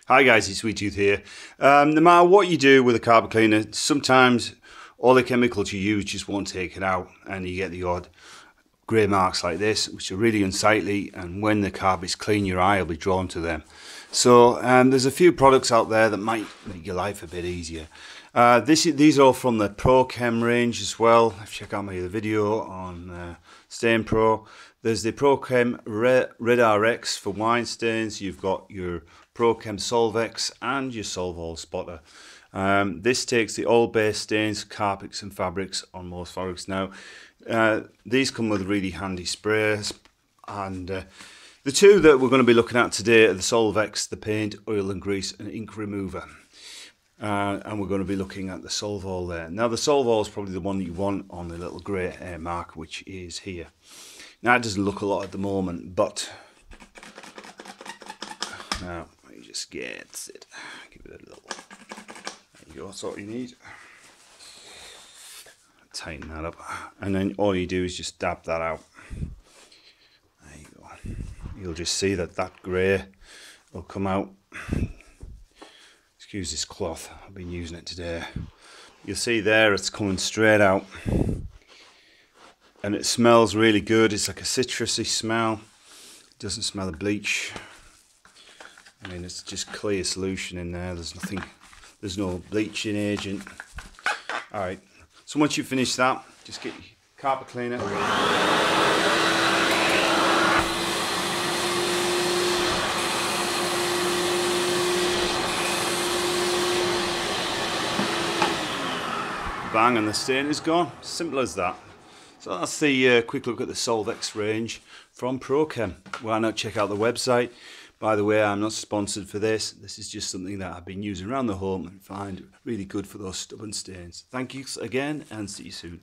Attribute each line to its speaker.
Speaker 1: Hi guys, it's Sweet Tooth here. No matter what you do with a carpet cleaner, sometimes all the chemicals you use just won't take it out, and you get the odd grey marks like this, which are really unsightly, and when the carpet's clean, your eye will be drawn to them. So there's a few products out there that might make your life a bit easier. These are all from the Prochem range as well. Check out my other video on Stain Pro. There's the Prochem Red RX for wine stains. You've got your Prochem Solvex and your solvall spotter. This takes the oil-based stains, carpets and fabrics on most fabrics. Now, these come with really handy sprays, and the two that we're going to be looking at today are the Solvex, the paint, oil and grease and ink remover. And we're going to be looking at the solvall there. Now the solvall is probably the one that you want on the little grey mark, which is here. Now it doesn't look a lot at the moment, but now you just get it. Give it a little. There you go. That's all you need. Tighten that up, and then all you do is just dab that out. There you go. You'll just see that grey will come out. Excuse this cloth, I've been using it today. You'll see there it's coming straight out, and it smells really good. It's like a citrusy smell. It doesn't smell of bleach. I mean, it's just clear solution in there. There's no bleaching agent. Alright, so once you finish that, just get your carpet cleaner. Bang, and the stain is gone. Simple as that. So that's the quick look at the Solvex range from Prochem. Why not check out the website? By the way, I'm not sponsored for this. This is just something that I've been using around the home and find really good for those stubborn stains. Thank you again, and see you soon.